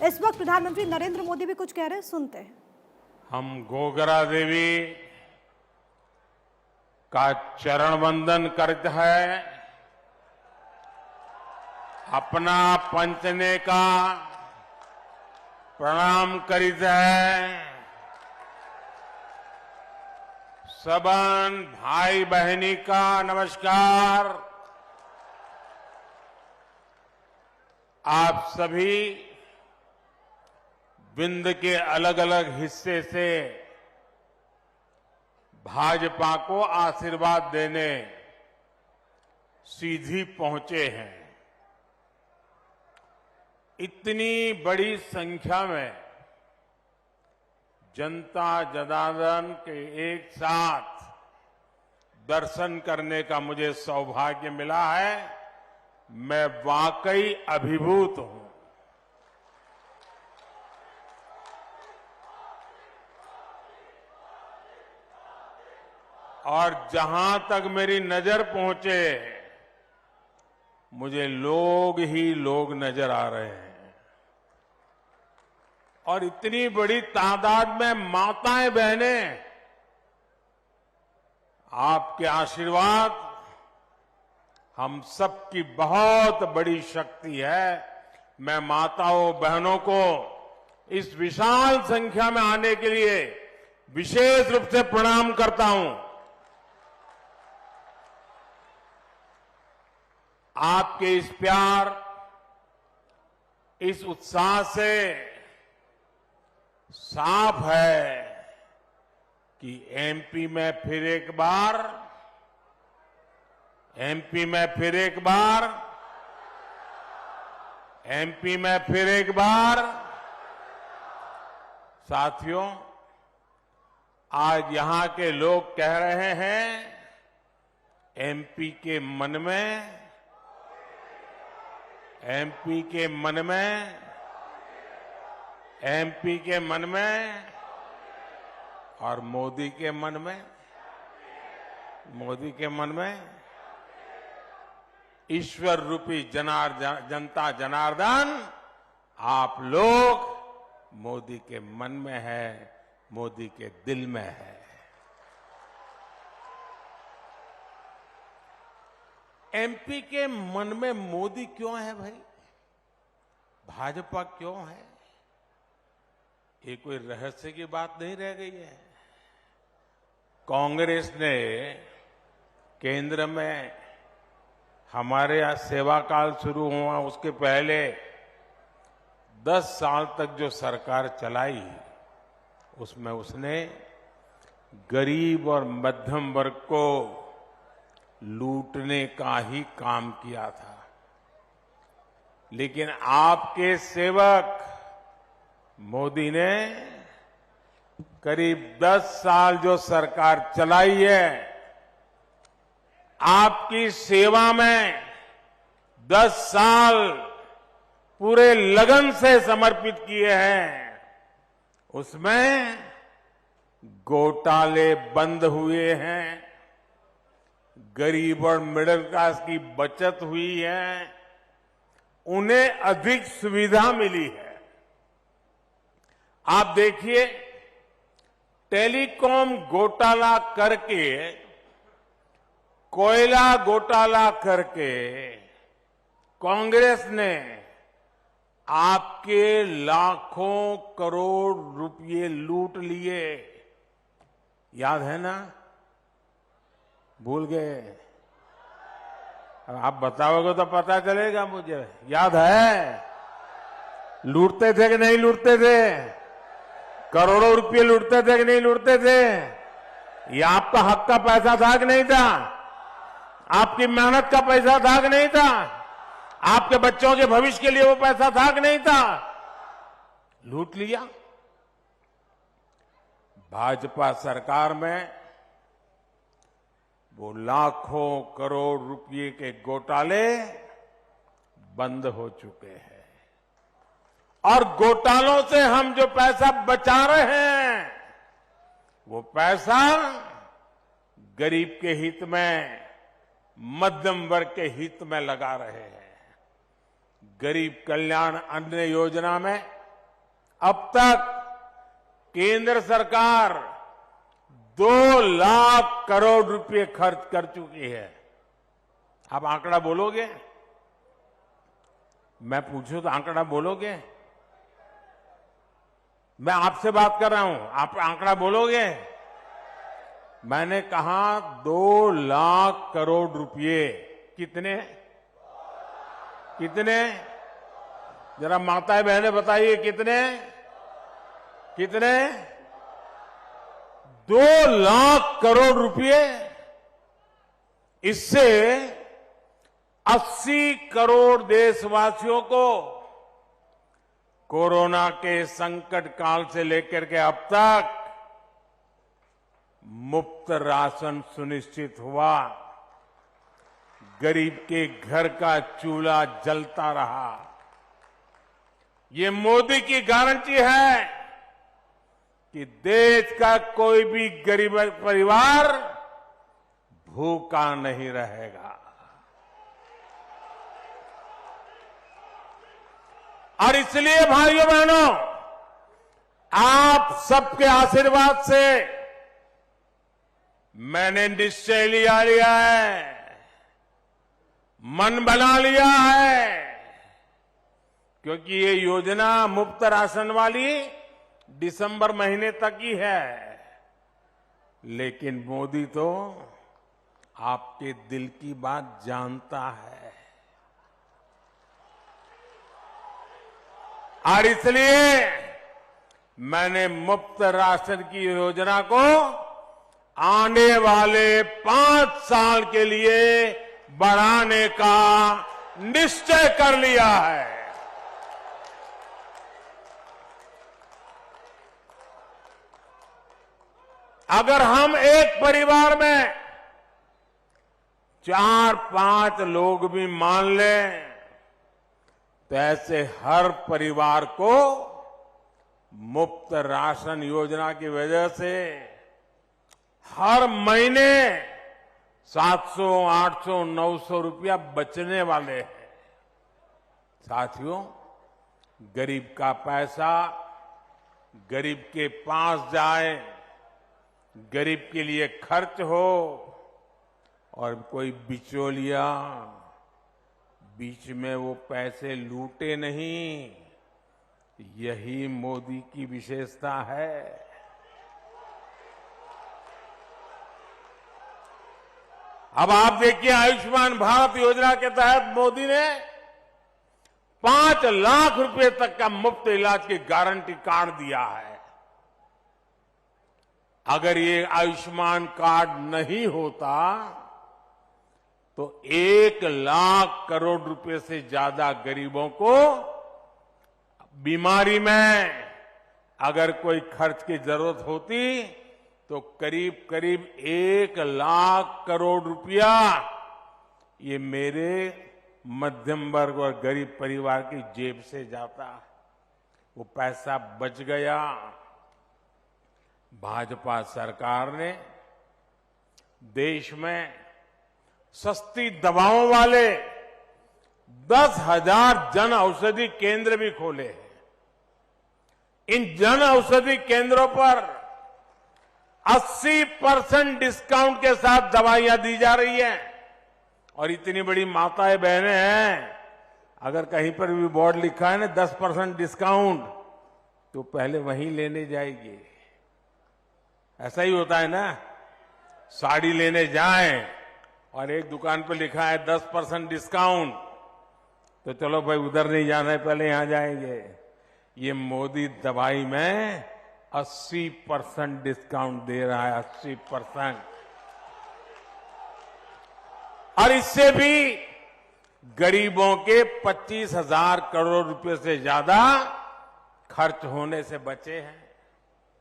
इस वक्त प्रधानमंत्री नरेंद्र मोदी भी कुछ कह रहे हैं, सुनते हैं। हम गोगरा देवी का चरण वंदन करते हैं, अपना पंचने का प्रणाम करीत है। सबन भाई बहनी का नमस्कार। आप सभी विंध्य के अलग अलग हिस्से से भाजपा को आशीर्वाद देने सीधी पहुंचे हैं। इतनी बड़ी संख्या में जनता जनार्दन के एक साथ दर्शन करने का मुझे सौभाग्य मिला है। मैं वाकई अभिभूत हूं। और जहां तक मेरी नजर पहुंचे, मुझे लोग ही लोग नजर आ रहे हैं। और इतनी बड़ी तादाद में माताएं बहनें, आपके आशीर्वाद हम सबकी बहुत बड़ी शक्ति है। मैं माताओं बहनों को इस विशाल संख्या में आने के लिए विशेष रूप से प्रणाम करता हूं। आपके इस प्यार, इस उत्साह से साफ है कि एमपी में फिर एक बार साथियों, आज यहां के लोग कह रहे हैं, एमपी के मन में और मोदी के मन में ईश्वर रूपी जनता जनार्दन आप लोग मोदी के मन में है, मोदी के दिल में है। एमपी के मन में मोदी क्यों है भाई? भाजपा क्यों है? ये कोई रहस्य की बात नहीं रह गई है। कांग्रेस ने केंद्र में हमारे यहां सेवा काल शुरू हुआ उसके पहले 10 साल तक जो सरकार चलाई, उसमें उसने गरीब और मध्यम वर्ग को लूटने का ही काम किया था। लेकिन आपके सेवक मोदी ने करीब 10 साल जो सरकार चलाई है, आपकी सेवा में 10 साल पूरे लगन से समर्पित किए हैं। उसमें घोटाले बंद हुए हैं, गरीब और मिडिल क्लास की बचत हुई है, उन्हें अधिक सुविधा मिली है। आप देखिए, टेलीकॉम घोटाला करके, कोयला घोटाला करके कांग्रेस ने आपके लाखों करोड़ रुपए लूट लिए। याद है ना? भूल गए? आप बताओगे तो पता चलेगा मुझे। याद है? लूटते थे कि नहीं लूटते थे? करोड़ों रुपए लूटते थे कि नहीं लूटते थे? ये आपका हक का पैसा था कि नहीं था? आपकी मेहनत का पैसा था कि नहीं था? आपके बच्चों के भविष्य के लिए वो पैसा था कि नहीं था? लूट लिया। भाजपा सरकार में वो लाखों करोड़ रुपए के घोटाले बंद हो चुके हैं। और घोटालों से हम जो पैसा बचा रहे हैं, वो पैसा गरीब के हित में, मध्यम वर्ग के हित में लगा रहे हैं। गरीब कल्याण अन्न योजना में अब तक केंद्र सरकार 2 लाख करोड़ रुपए खर्च कर चुकी है। आप आंकड़ा बोलोगे? मैं पूछूं तो आंकड़ा बोलोगे? मैं आपसे बात कर रहा हूं, आप आंकड़ा बोलोगे? मैंने कहा 2 लाख करोड़ रुपए। कितने? कितने? जरा माताएं बहनें बताइए कितने? कितने? 2 लाख करोड़ रुपए। इससे 80 करोड़ देशवासियों को कोरोना के संकट काल से लेकर के अब तक मुफ्त राशन सुनिश्चित हुआ। गरीब के घर का चूल्हा जलता रहा। ये मोदी की गारंटी है कि देश का कोई भी गरीब परिवार भूखा नहीं रहेगा। और इसलिए भाइयों बहनों, आप सबके आशीर्वाद से मैंने निश्चय लिया है, मन बना लिया है, क्योंकि ये योजना मुफ्त राशन वाली दिसंबर महीने तक ही है। लेकिन मोदी तो आपके दिल की बात जानता है, और इसलिए मैंने मुफ्त राशन की योजना को आने वाले 5 साल के लिए बढ़ाने का निश्चय कर लिया है। अगर हम एक परिवार में 4-5 लोग भी मान लें तो ऐसे हर परिवार को मुफ्त राशन योजना की वजह से हर महीने 700, 800, 900 रुपया बचने वाले हैं। साथियों, गरीब का पैसा गरीब के पास जाए, गरीब के लिए खर्च हो, और कोई बिचौलिया बीच में वो पैसे लूटे नहीं, यही मोदी की विशेषता है। अब आप देखिए, आयुष्मान भारत योजना के तहत मोदी ने 5 लाख रुपए तक का मुफ्त इलाज की गारंटी कार्ड दिया है। अगर ये आयुष्मान कार्ड नहीं होता तो 1 लाख करोड़ रुपए से ज्यादा गरीबों को बीमारी में अगर कोई खर्च की जरूरत होती तो करीब करीब 1 लाख करोड़ रुपया ये मेरे मध्यम वर्ग और गरीब परिवार की जेब से जाता। वो पैसा बच गया। भाजपा सरकार ने देश में सस्ती दवाओं वाले 10,000 जन औषधि केंद्र भी खोले हैं। इन जन औषधि केंद्रों पर 80% डिस्काउंट के साथ दवाइयां दी जा रही हैं। और इतनी बड़ी माताएं बहनें हैं, अगर कहीं पर भी बोर्ड लिखा है ना 10% डिस्काउंट, तो पहले वहीं लेने जाएगी। ऐसा ही होता है ना, साड़ी लेने जाएं और एक दुकान पर लिखा है 10% डिस्काउंट, तो चलो भाई उधर नहीं जाना है, पहले यहां जाएंगे। ये मोदी दवाई में 80% डिस्काउंट दे रहा है, 80%। और इससे भी गरीबों के 25,000 करोड़ रुपए से ज्यादा खर्च होने से बचे हैं।